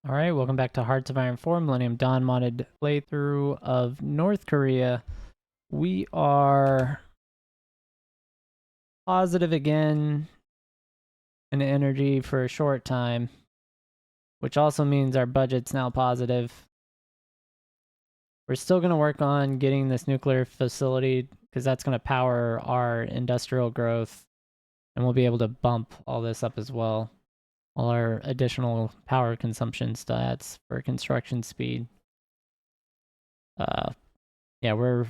Alright, welcome back to Hearts of Iron 4 Millennium Dawn modded playthrough of North Korea. We are positive again in energy for a short time, which also means our budget's now positive. We're still going to work on getting this nuclear facility because that's going to power our industrial growth, and we'll be able to bump all this up as well. All our additional power consumption stats for construction speed. Yeah, we're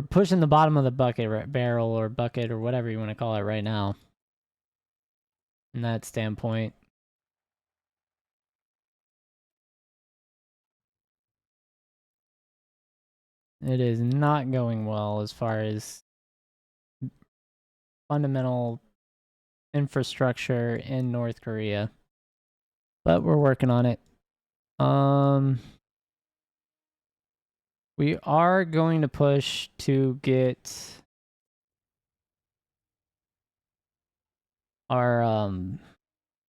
pushing the bottom of the bucket barrel or bucket or whatever you want to call it right now. From that standpoint, it is not going well as far as fundamental infrastructure in North Korea, but we're working on it. We are going to push to get our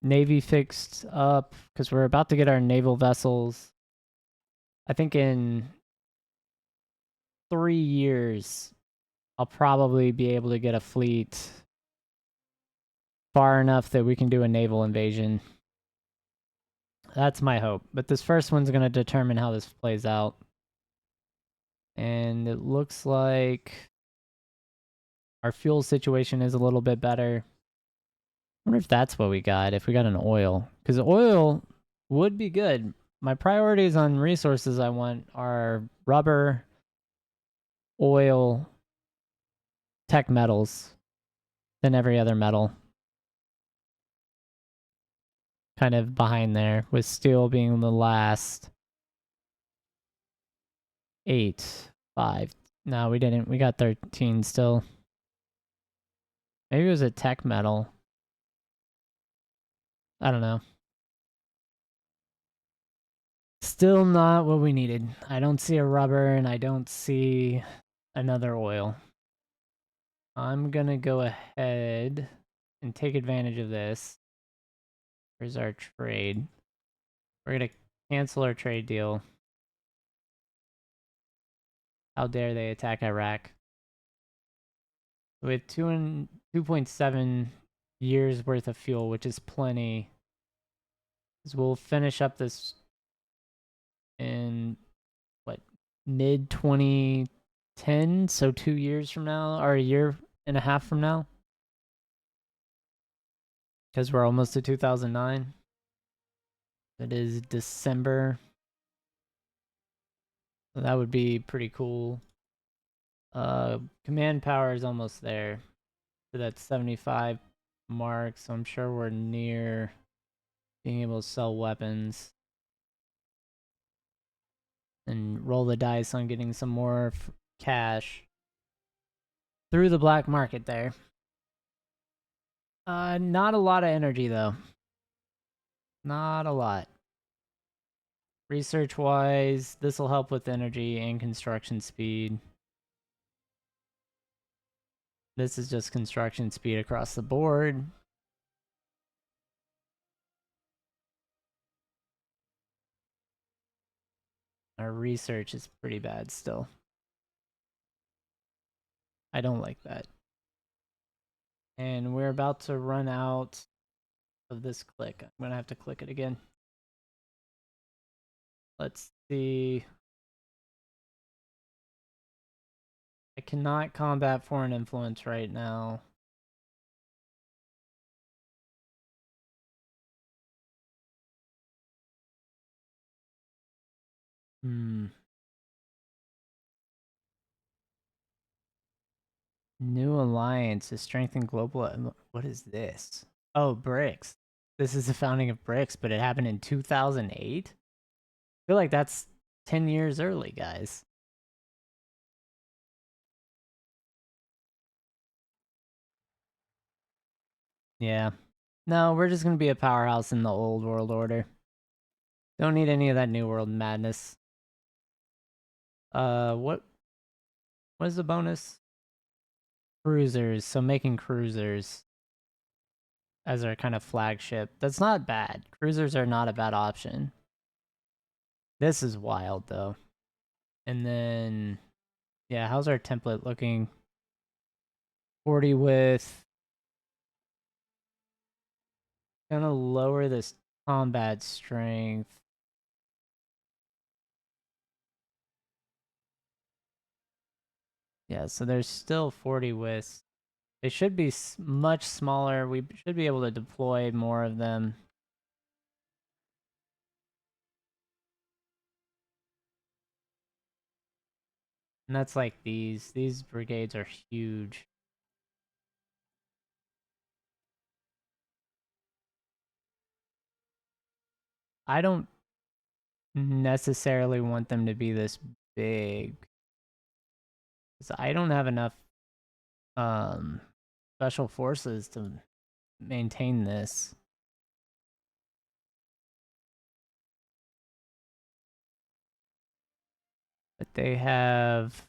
Navy fixed up because we're about to get our naval vessels. I think in 3 years, I'll probably be able to get a fleet far enough that we can do a naval invasion. That's my hope. But this first one's going to determine how this plays out. And it looks like our fuel situation is a little bit better. I wonder if that's what we got, if we got an oil. Because oil would be good. My priorities on resources I want are rubber, oil, tech metals, then every other metal. Kind of behind there, with steel being the last. 8, 5. No, we didn't. We got 13 still. Maybe it was a tech metal. I don't know. Still not what we needed. I don't see a rubber and I don't see another oil. I'm gonna go ahead and take advantage of this. Here's our trade. We're gonna cancel our trade deal. How dare they attack Iraq? We have 2.7 years worth of fuel, which is plenty. So we'll finish up this in what, mid 2010, so 2 years from now, or a year and a half from now, because we're almost to 2009. It is December, so that would be pretty cool. Command power is almost there, so that's 75 mark, so I'm sure we're near being able to sell weapons and roll the dice on getting some more cash through the black market there. Not a lot of energy though. Not a lot. Research wise, this will help with energy and construction speed. This is just construction speed across the board. Our research is pretty bad still. I don't like that. And we're about to run out of this click. I'm gonna have to click it again. Let's see. I cannot combat foreign influence right now. New alliance to strengthen global. What is this? Oh, BRICS. This is the founding of BRICS, but it happened in 2008? I feel like that's 10 years early, guys. Yeah. No, we're just going to be a powerhouse in the old world order. Don't need any of that new world madness. What is the bonus? Cruisers. So making cruisers. as our kind of flagship. That's not bad. Cruisers are not a bad option. This is wild though. And then, yeah, how's our template looking? 40 with, gonna lower this combat strength. Yeah, so there's still 40 with. They should be much smaller. We should be able to deploy more of them. And that's like these. These brigades are huge. I don't necessarily want them to be this big. Because I don't have enough special forces to maintain this. But they have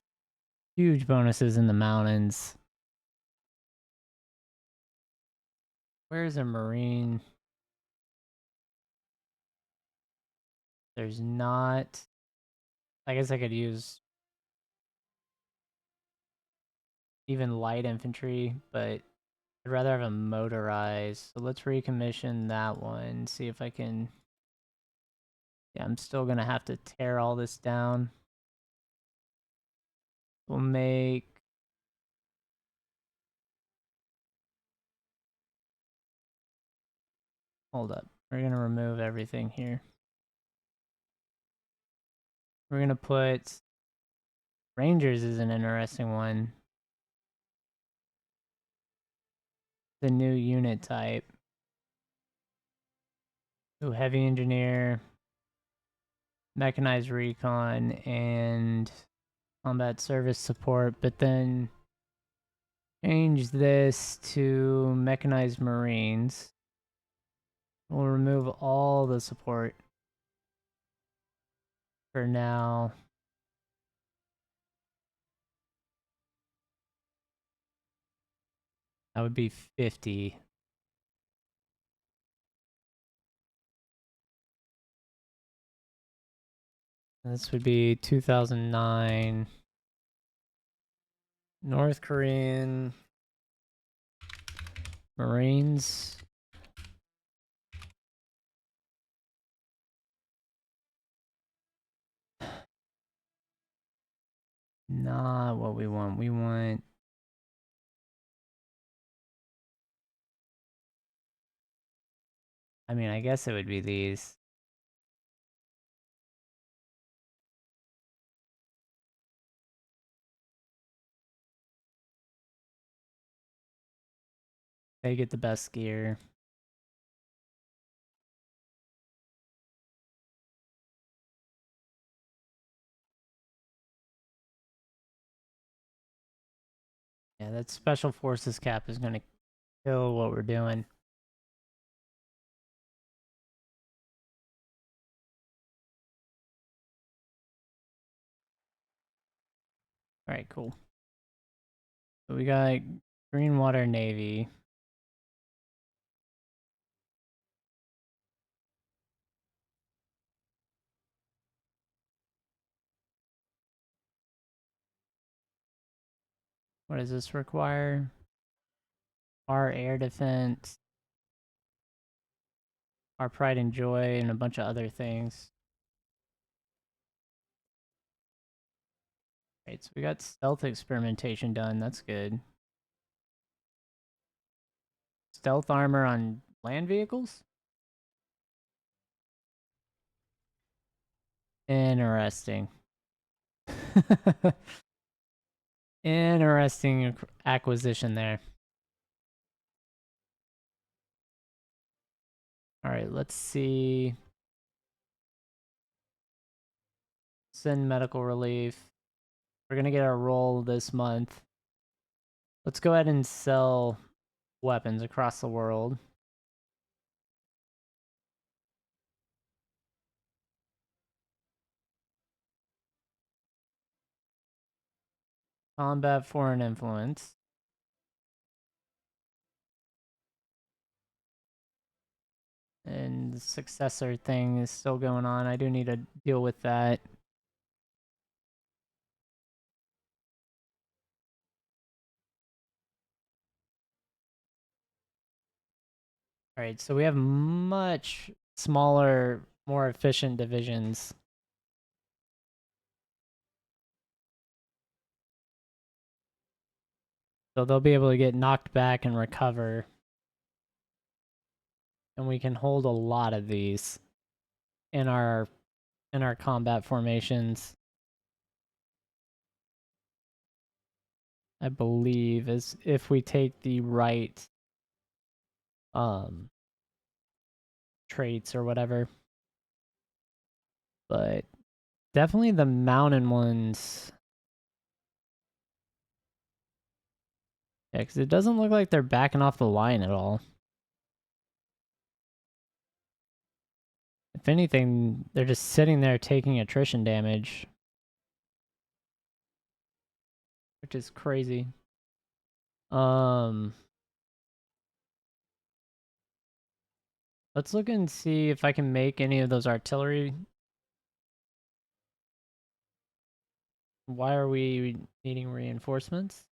huge bonuses in the mountains. Where's a marine? There's not. I guess I could use even light infantry, but I'd rather have a motorized. So let's recommission that one. See if I can. Yeah, I'm still gonna have to tear all this down. We'll make. Hold up. We're gonna remove everything here. We're gonna put. Rangers is an interesting one. The new unit type. Ooh, heavy engineer, mechanized recon, and combat service support, but then change this to mechanized marines. We'll remove all the support for now. That would be 50. This would be 2009. North Korean Marines. Not what we want. We want. I mean, I guess it would be these. They get the best gear. Yeah, that special forces cap is gonna kill what we're doing. All right, cool. So we got Green Water Navy. What does this require? Our air defense, our pride and joy, and a bunch of other things. Right, so we got stealth experimentation done. That's good. Stealth armor on land vehicles? Interesting. Interesting acquisition there. All right, let's see. Send medical relief. We're going to get our roll this month. Let's go ahead and sell weapons across the world. Combat foreign influence. And the successor thing is still going on. I do need to deal with that. Alright, so we have much smaller, more efficient divisions. So they'll be able to get knocked back and recover. And we can hold a lot of these in our combat formations. I believe is if we take the right traits or whatever. But definitely the mountain ones. Yeah, because it doesn't look like they're backing off the line at all. If anything, they're just sitting there taking attrition damage. Which is crazy. Let's look and see if I can make any of those artillery. Why are we needing reinforcements?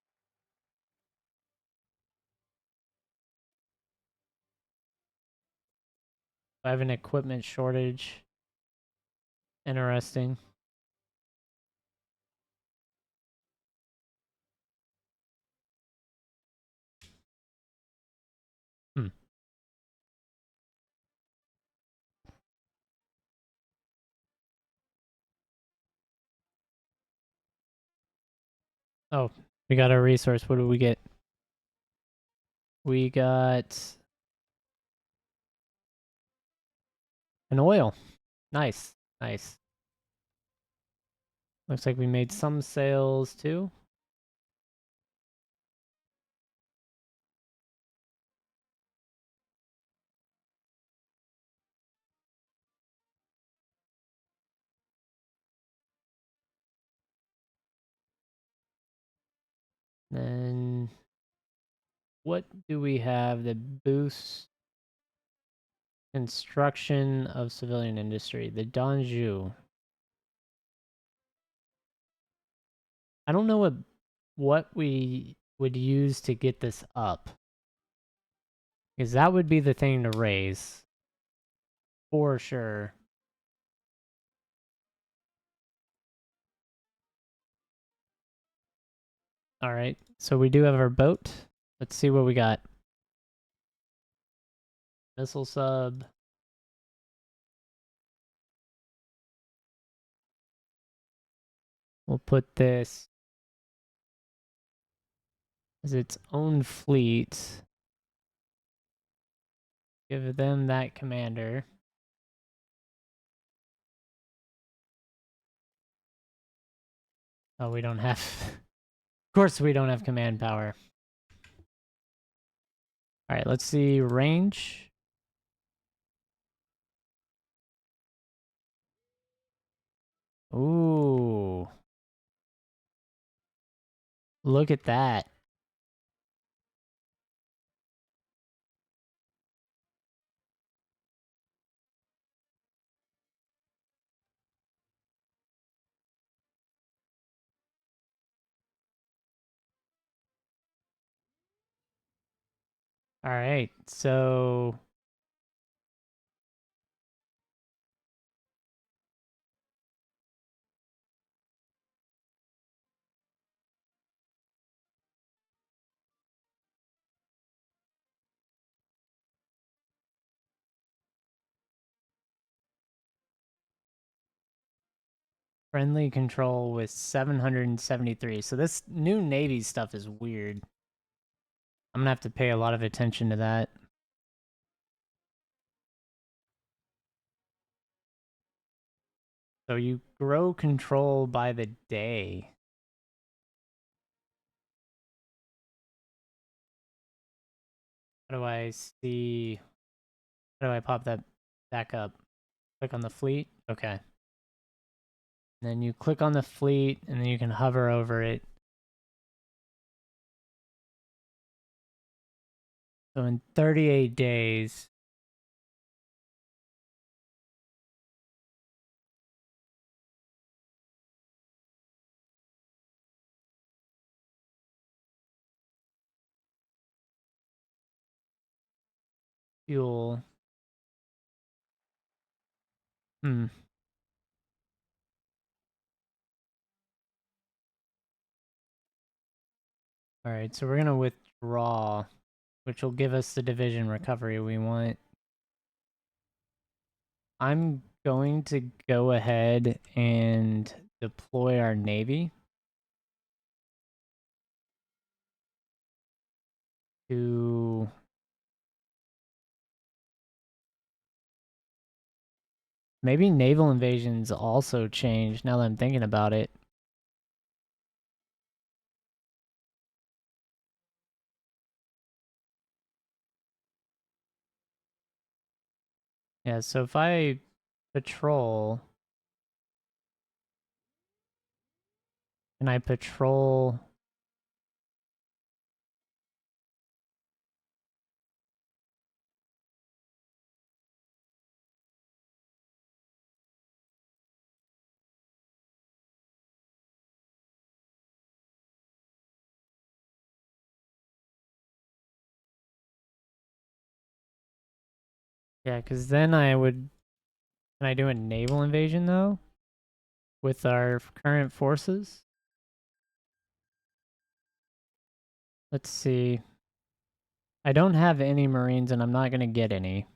I have an equipment shortage. Interesting. Hmm. Oh, we got our resource. What do we get? We got an oil. Nice. Nice. Looks like we made some sales too. Then what do we have that boosts construction of civilian industry? The Danju. I don't know what we would use to get this up. Because that would be the thing to raise. For sure. Alright, so we do have our boat. Let's see what we got. Missile sub. We'll put this as its own fleet. Give them that commander. Oh, we don't have... Of course we don't have command power. Alright, let's see range. Ooh. Look at that. Alright, so... Friendly control with 773. So this new Navy stuff is weird. I'm gonna have to pay a lot of attention to that. So you grow control by the day. How do I see... How do I pop that back up? Click on the fleet? Okay. And then you click on the fleet, and then you can hover over it. So in 38 days, fuel. Hmm. All right, so we're gonna withdraw, which will give us the division recovery we want. I'm going to go ahead and deploy our navy to maybe naval invasions also change now that I'm thinking about it. Yeah, so if I patrol, and I patrol, yeah, because then I would, can I do a naval invasion though? With our current forces? Let's see. I don't have any Marines and I'm not going to get any.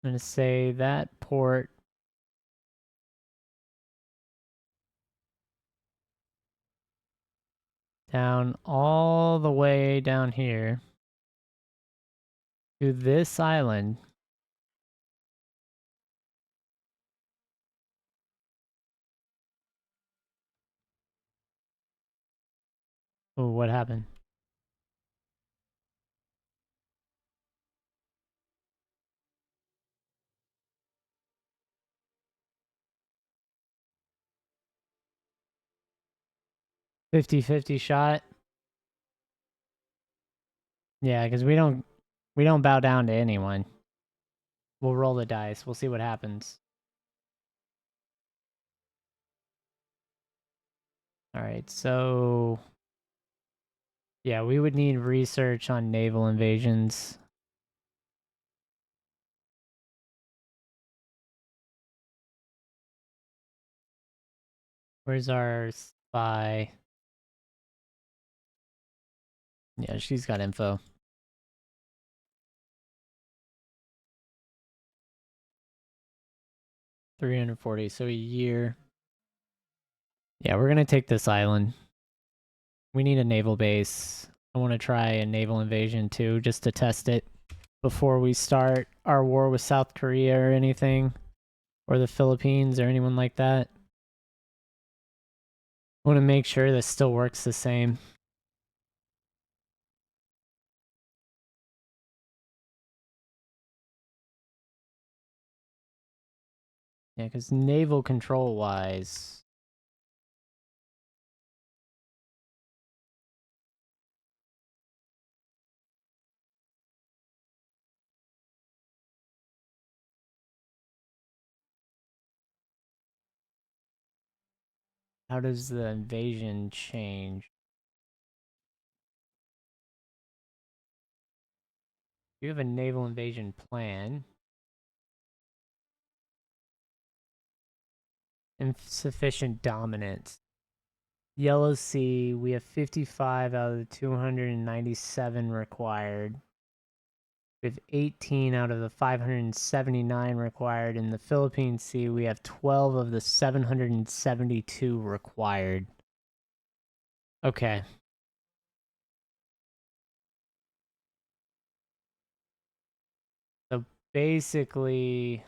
I'm going to say that port down all the way down here to this island. Oh, what happened? "50-50 shot." Yeah, because we don't bow down to anyone. We'll roll the dice. We'll see what happens. All right, so yeah, we would need research on naval invasions. Where's our spy? Yeah, she's got info. 340, so a year. Yeah, we're gonna take this island. We need a naval base. I want to try a naval invasion too, just to test it before we start our war with South Korea or anything, or the Philippines or anyone like that. I want to make sure this still works the same. Yeah, because naval control wise, how does the invasion change? You have a naval invasion plan. Insufficient dominance. Yellow Sea, we have 55 out of the 297 required. We have 18 out of the 579 required. In the Philippine Sea, we have 12 of the 772 required. Okay. So basically,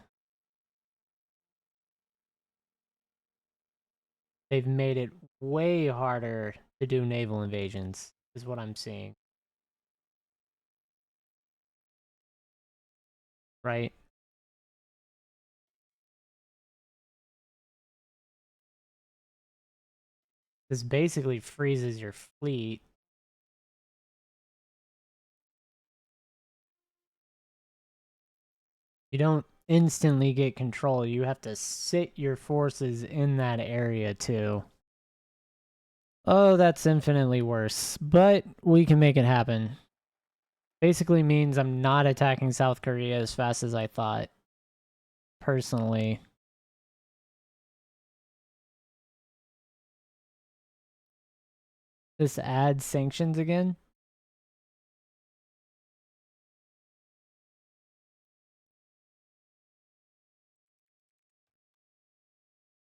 they've made it way harder to do naval invasions, is what I'm seeing. Right? This basically freezes your fleet. You don't instantly get control. You have to sit your forces in that area too. Oh, that's infinitely worse, but we can make it happen. Basically means I'm not attacking South Korea as fast as I thought, personally. This adds sanctions again.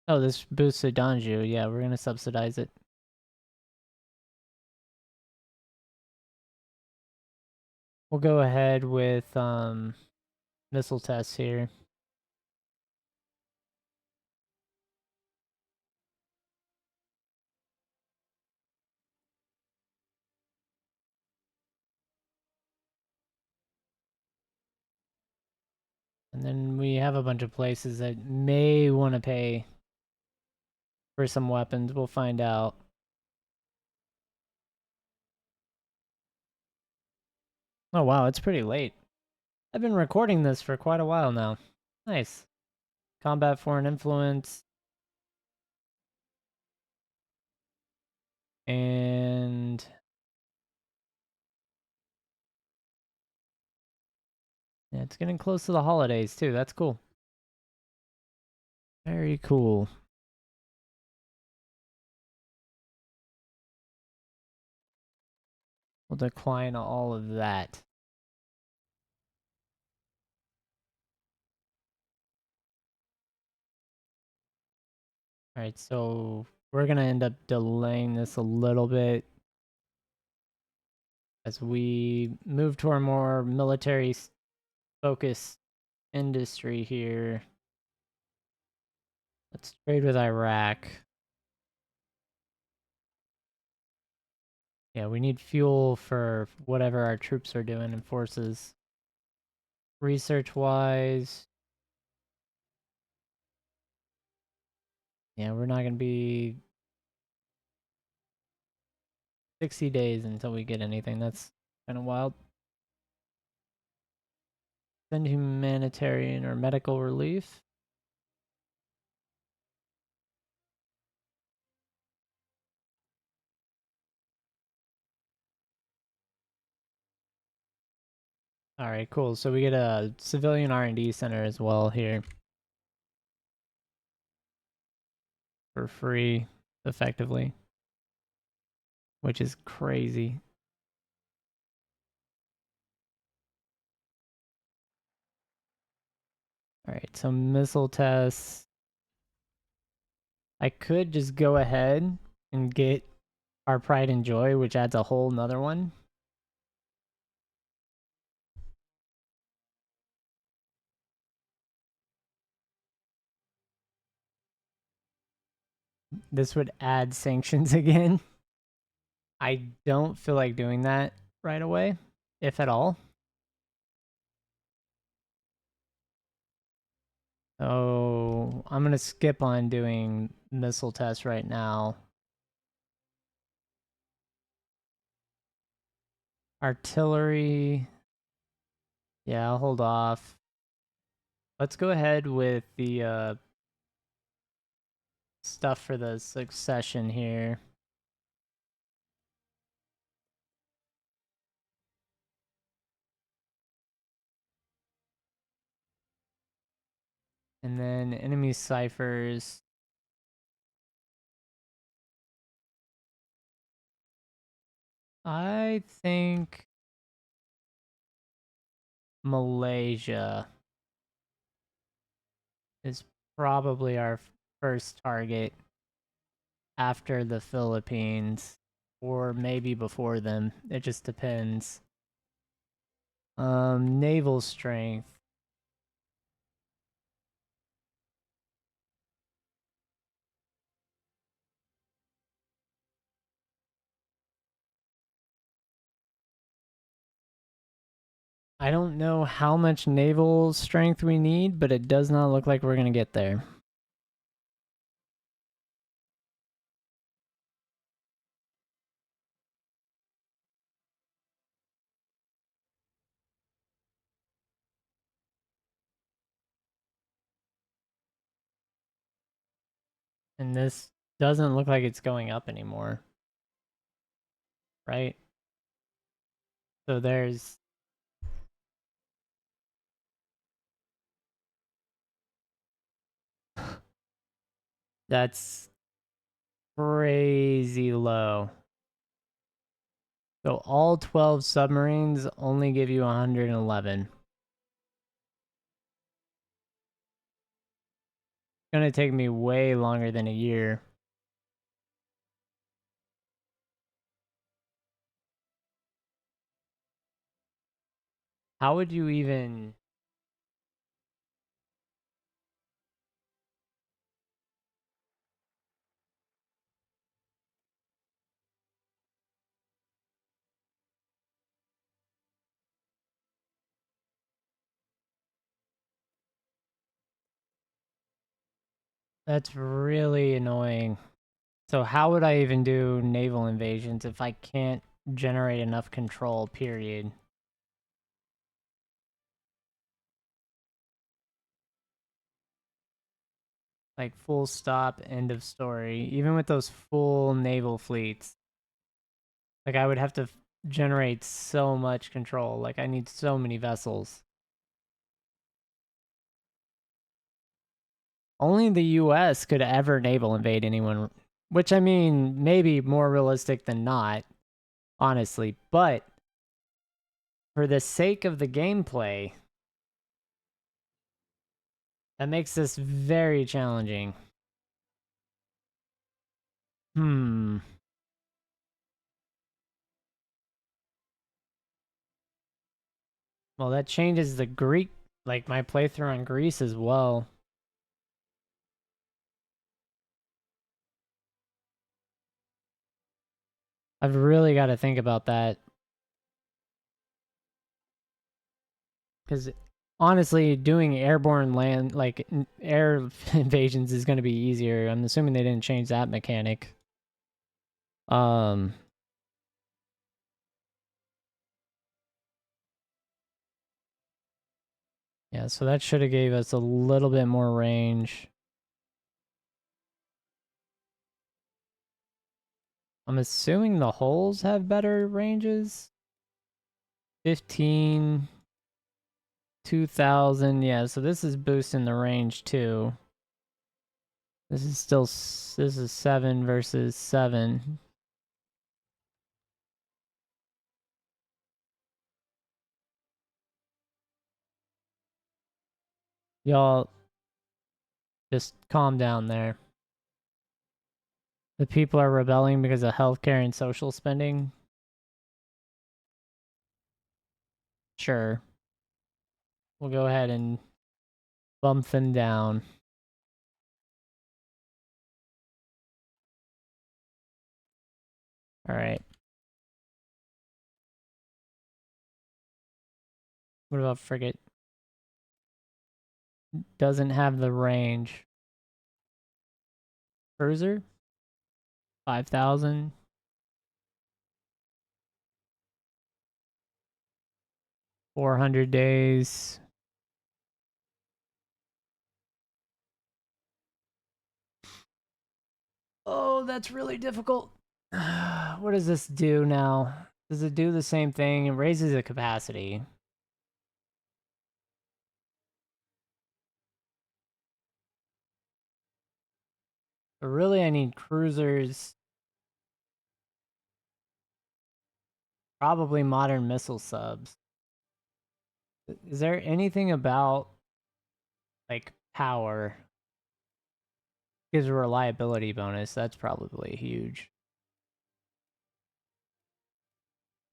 Oh, this boosted Danju. Yeah, we're gonna subsidize it. We'll go ahead with missile tests here. And then we have a bunch of places that may want to pay for some weapons. We'll find out. Oh wow, it's pretty late. I've been recording this for quite a while now. Nice. Combat foreign influence. And yeah, it's getting close to the holidays too. That's cool. Very cool. We'll decline all of that. Alright, so we're gonna end up delaying this a little bit as we move to our more military focused industry here. Let's trade with Iraq. Yeah, we need fuel for whatever our troops are doing in forces. Research wise, yeah, we're not gonna be 60 days until we get anything. That's kind of wild. Send humanitarian or medical relief. All right, cool. So we get a civilian R&D center as well here for free, effectively, which is crazy. All right, so missile tests. I could just go ahead and get our pride and joy, which adds a whole nother one. This would add sanctions again. I don't feel like doing that right away, if at all. So I'm going to skip on doing missile tests right now. Artillery. Yeah, I'll hold off. Let's go ahead with the stuff for the succession here. And then enemy ciphers. I think Malaysia is probably our first target after the Philippines, or maybe before them. It just depends. Naval strength. I don't know how much naval strength we need, but it does not look like we're gonna get there. And this doesn't look like it's going up anymore. Right? So there's That's crazy low. So all 12 submarines only give you 111. It's gonna take me way longer than a year. How would you even... That's really annoying. So how would I even do naval invasions if I can't generate enough control, period? Like full stop, end of story. Even with those full naval fleets, like I would have to generate so much control. Like I need so many vessels. Only the US could ever naval invade anyone, which I mean, maybe more realistic than not, honestly. But for the sake of the gameplay, that makes this very challenging. Hmm. Well, that changes the Greek, like my playthrough on Greece as well. I've really got to think about that. Because honestly, doing airborne land, like air invasions is going to be easier. I'm assuming they didn't change that mechanic. Um, yeah, so that should have gave us a little bit more range. I'm assuming the holes have better ranges. 15, 2000. Yeah, so this is boosting the range too. This is still, this is 7 versus 7. Y'all just calm down there. The people are rebelling because of healthcare and social spending. Sure. We'll go ahead and bump them down. All right. What about frigate? Doesn't have the range. Cruiser? 5,000. 400 days. Oh, that's really difficult. What does this do now? Does it do the same thing? It raises the capacity. But really, I need cruisers. Probably modern missile subs. Is there anything about, like, power? Gives a reliability bonus. That's probably huge.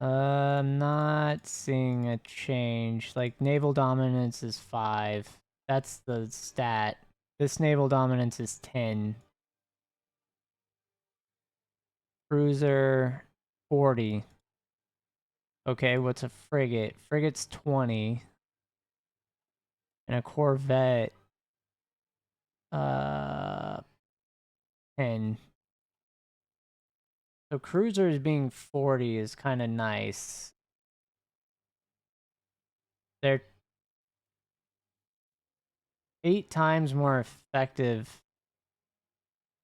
I'm not seeing a change. Like, naval dominance is 5. That's the stat. This naval dominance is 10. Cruiser, 40. Okay, what's a frigate? Frigate's 20. And a corvette, uh, 10. So cruisers being 40 is kind of nice. They're 8 times more effective.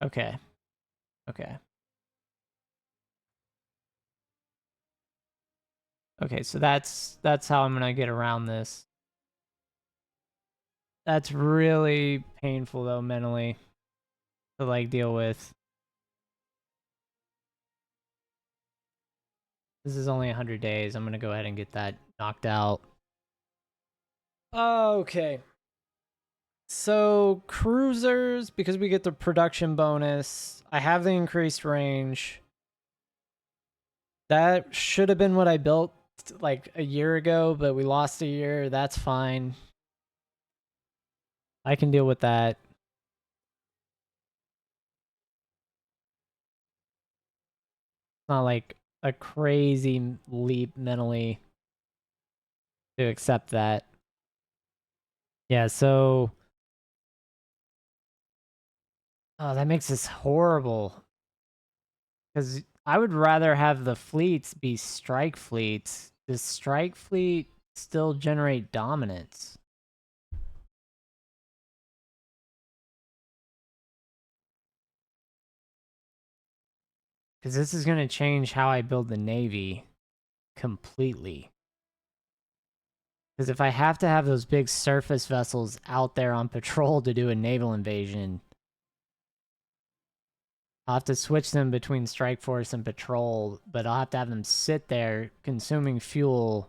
Okay. Okay. Okay, so that's how I'm gonna get around this. That's really painful though, mentally. to like deal with. This is only 100 days. I'm gonna go ahead and get that knocked out. Okay. So cruisers, because we get the production bonus, I have the increased range. That should have been what I built like a year ago, but we lost a year. That's fine. I can deal with that. It's not like a crazy leap mentally to accept that. Yeah, so oh, that makes this horrible. Because I would rather have the fleets be strike fleets. Does strike fleet still generate dominance? Because this is going to change how I build the Navy completely. Because if I have to have those big surface vessels out there on patrol to do a naval invasion, I'll have to switch them between strike force and patrol, but I'll have to have them sit there consuming fuel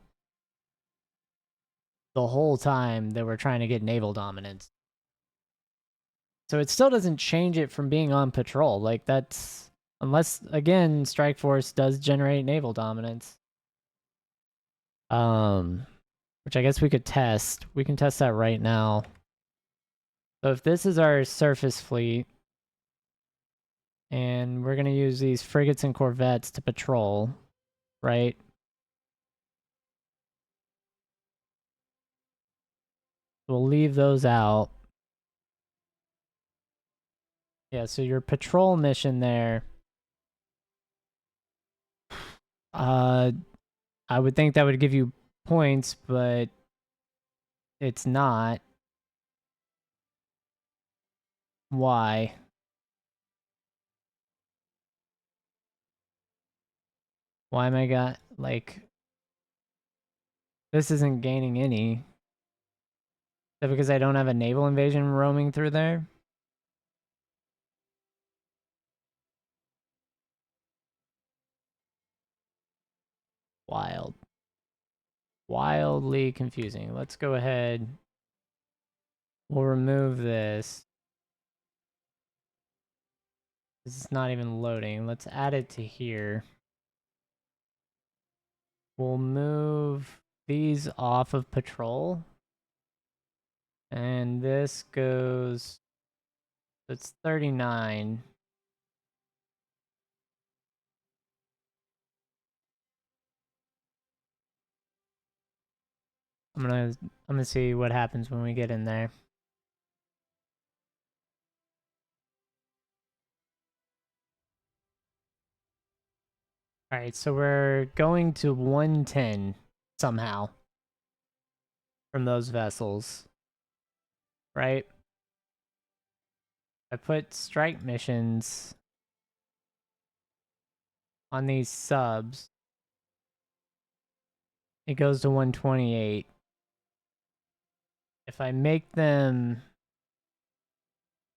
the whole time that we're trying to get naval dominance. So it still doesn't change it from being on patrol. Like that's unless again strike force does generate naval dominance. Which I guess we could test. We can test that right now. So if this is our surface fleet and we're going to use these frigates and corvettes to patrol, right? We'll leave those out. Yeah, so your patrol mission there, uh, I would think that would give you points, but it's not. Why? Why am I got, like, this isn't gaining any. Is that because I don't have a naval invasion roaming through there? Wild. Wildly confusing. Let's go ahead. We'll remove this. This is not even loading. Let's add it to here. We'll move these off of patrol. And this goes... It's 39. I'm gonna see what happens when we get in there. Alright, so we're going to 110 somehow from those vessels. Right? I put strike missions on these subs. It goes to 128. If I make them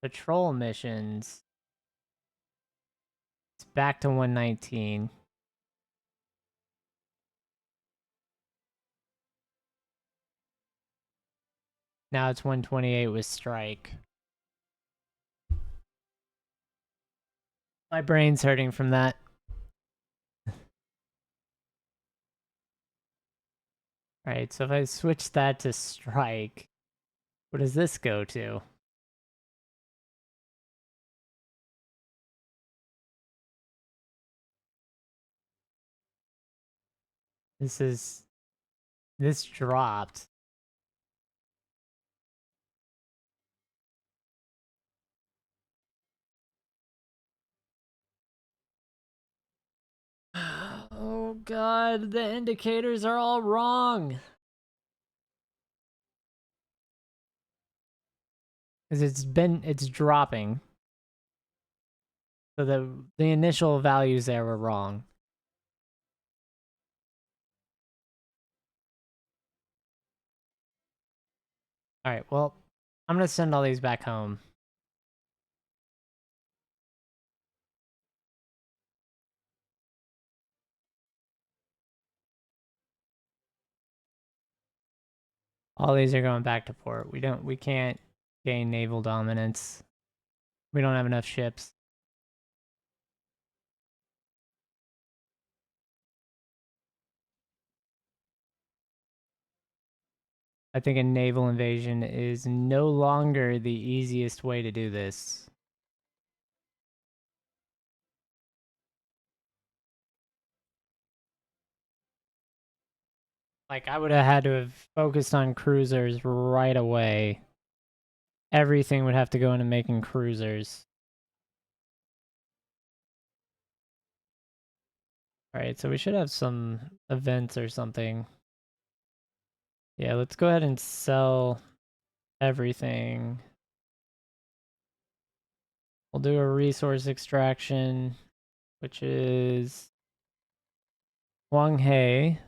patrol missions, it's back to 119. Now it's 128 with strike. My brain's hurting from that. Alright, so if I switch that to strike, what does this go to? This dropped. Oh god, the indicators are all wrong. Because it's dropping. So the initial values there were wrong. All right, well, I'm gonna send all these back home. All these are going back to port. We can't gain naval dominance. We don't have enough ships. I think a naval invasion is no longer the easiest way to do this. Like, I would have had to have focused on cruisers right away. Everything would have to go into making cruisers. Alright, so we should have some events or something. Yeah, let's go ahead and sell everything. We'll do a resource extraction, which is Wang He.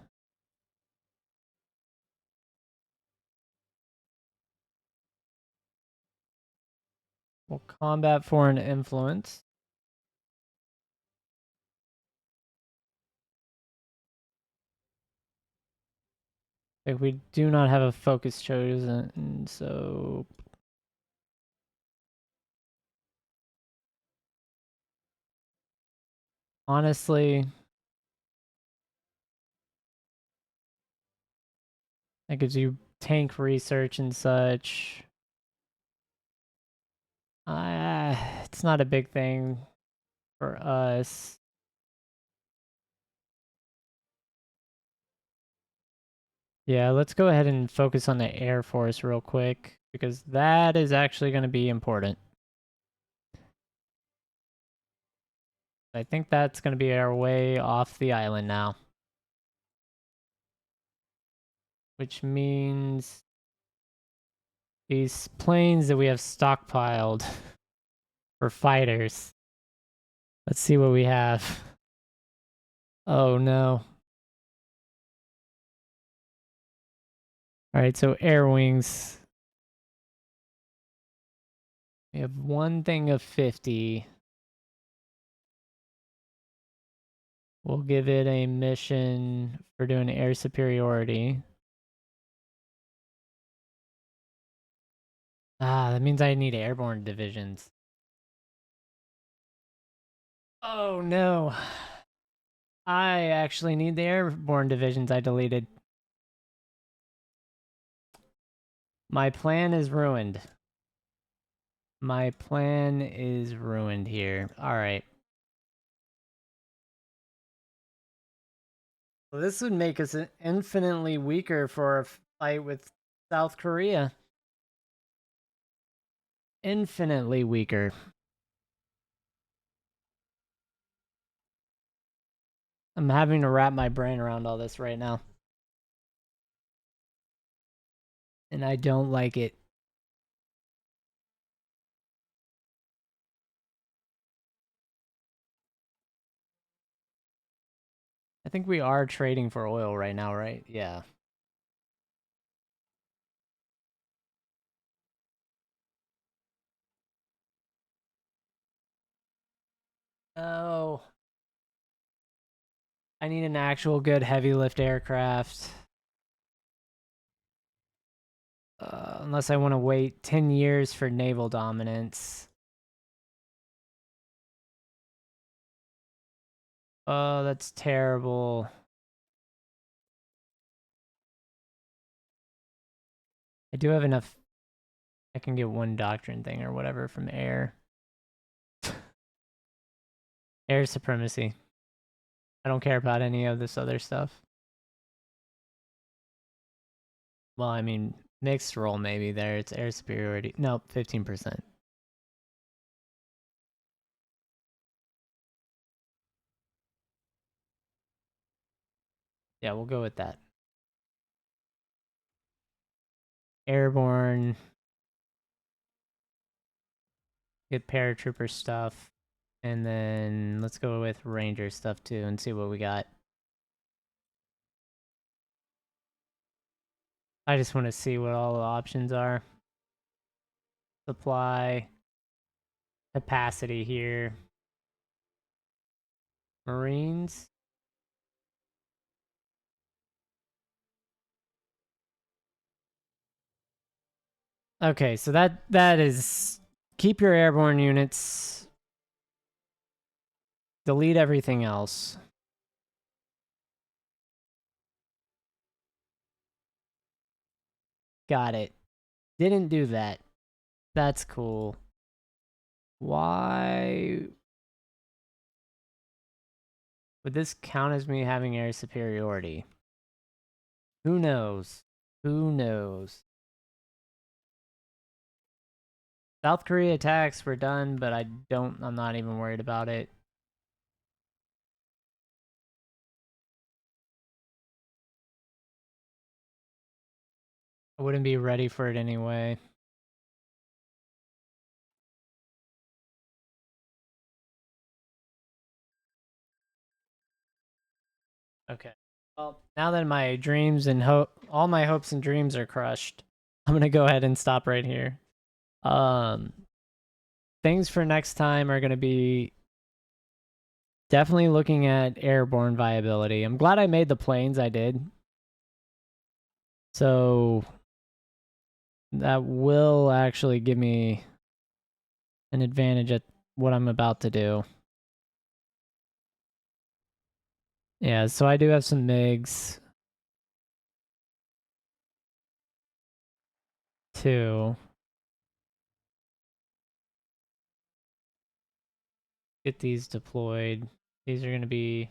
We'll combat foreign influence. Like, we do not have a focus chosen, so honestly, that gives you tank research and such. It's not a big thing for us. Yeah, let's go ahead and focus on the Air Force real quick, because that is actually going to be important. I think that's going to be our way off the island now. Which means these planes that we have stockpiled for fighters. Let's see what we have. Oh no. Alright, so air wings. We have one thing of 50. We'll give it a mission for doing air superiority. Ah, that means I need airborne divisions. Oh no. I actually need the airborne divisions I deleted. My plan is ruined. My plan is ruined here. Alright. Well, this would make us infinitely weaker for a fight with South Korea. Infinitely weaker. I'm having to wrap my brain around all this right now. And I don't like it. I think we are trading for oil right now, right? Yeah. Oh. I need an actual good heavy lift aircraft. Unless I want to wait 10 years for naval dominance. Oh, that's terrible. I do have enough. I can get one doctrine thing or whatever from air. Air supremacy. I don't care about any of this other stuff. Well, I mean, mixed roll maybe there. It's air superiority. Nope, 15%. Yeah, we'll go with that. Airborne. Get paratrooper stuff. And then let's go with ranger stuff too and see what we got. I just want to see what all the options are. Supply. Capacity here. Marines. Okay, so that is keep your airborne units, delete everything else. Got it. Didn't do that. That's cool. Why would this count as me having air superiority? Who knows? Who knows? South Korea attacks were done, but I'm not even worried about it. I wouldn't be ready for it anyway. Okay. Well, now that my dreams and all my hopes and dreams are crushed, I'm gonna go ahead and stop right here. Um, things for next time are gonna be definitely looking at airborne viability. I'm glad I made the planes I did. So that will actually give me an advantage at what I'm about to do. Yeah, so I do have some MiGs too. Get these deployed. These are going to be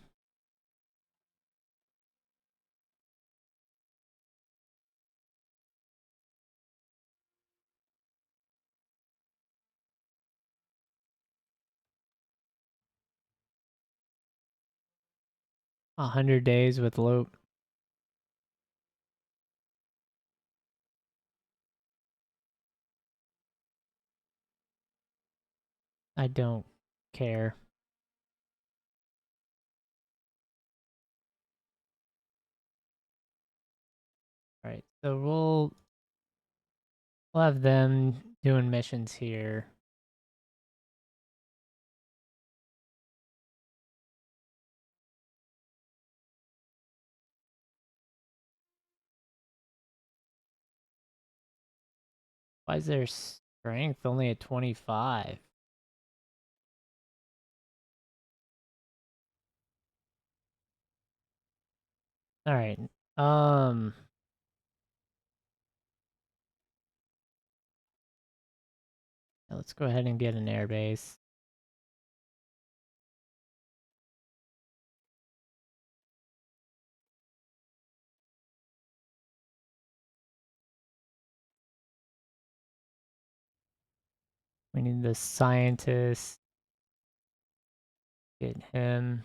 100 days with low. I don't care. All right, so we'll have them doing missions here. Why is their strength only at 25? All right. Um, let's go ahead and get an airbase. We need the scientist. Get him.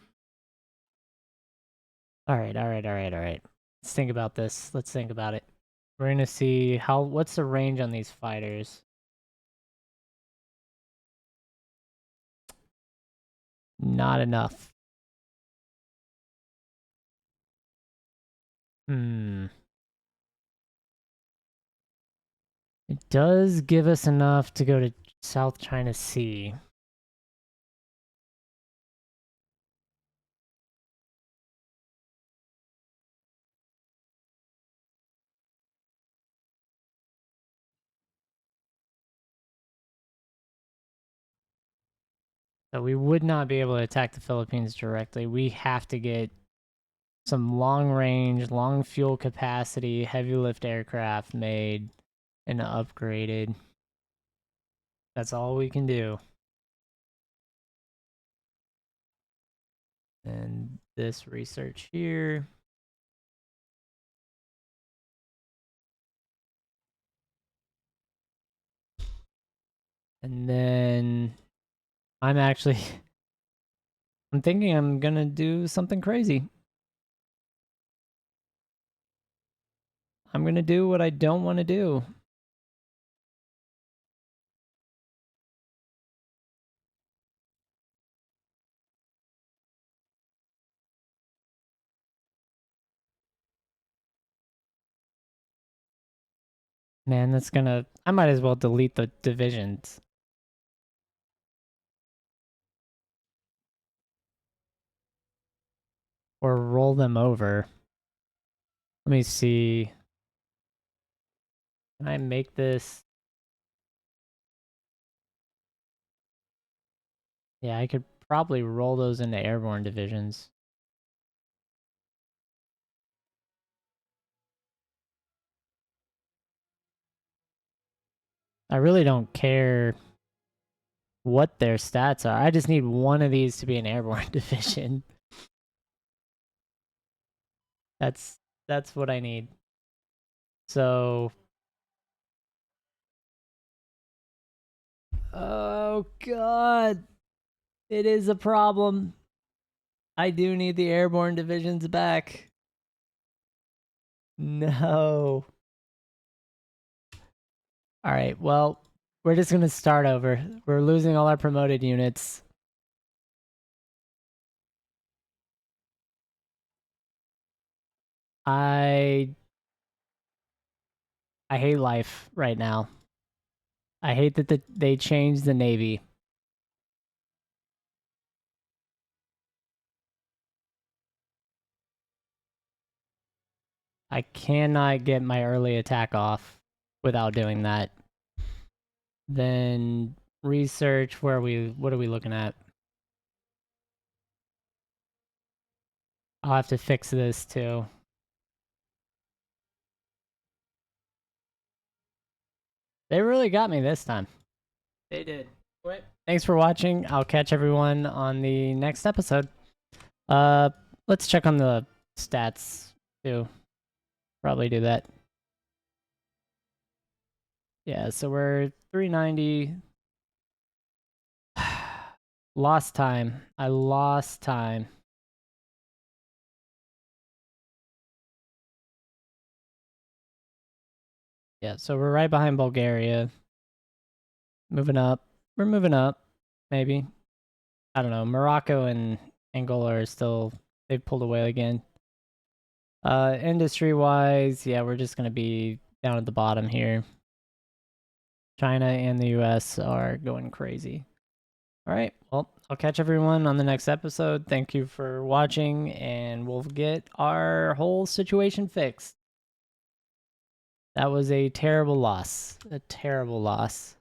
All right, all right, all right, all right. Let's think about this. Let's think about it. We're gonna see what's the range on these fighters. Not enough. Hmm. It does give us enough to go to South China Sea. So we would not be able to attack the Philippines directly. We have to get some long range, long fuel capacity, heavy lift aircraft made and upgraded. That's all we can do. And this research here. And then I'm actually I'm thinking I'm gonna do something crazy. I'm gonna do what I don't want to do. Man, that's gonna I might as well delete the divisions or roll them over. Let me see. Can I make this? Yeah, I could probably roll those into airborne divisions. I really don't care what their stats are. I just need one of these to be an airborne division. That's what I need. So, oh god, it is a problem. I do need the airborne divisions back. No. All right, well, we're just going to start over. We're losing all our promoted units. I hate life right now. I hate that they changed the Navy. I cannot get my early attack off without doing that. Then research, what are we looking at? I'll have to fix this too. They really got me this time. They did. Thanks for watching. I'll catch everyone on the next episode. Uh, let's check on the stats too. Probably do that. Yeah, so we're 390. Lost time. I lost time. Yeah, so we're right behind Bulgaria. Moving up. We're moving up, maybe. I don't know. Morocco and Angola are still, they've pulled away again. Industry-wise, yeah, we're just going to be down at the bottom here. China and the US are going crazy. All right, well, I'll catch everyone on the next episode. Thank you for watching, and we'll get our whole situation fixed. That was a terrible loss. A terrible loss.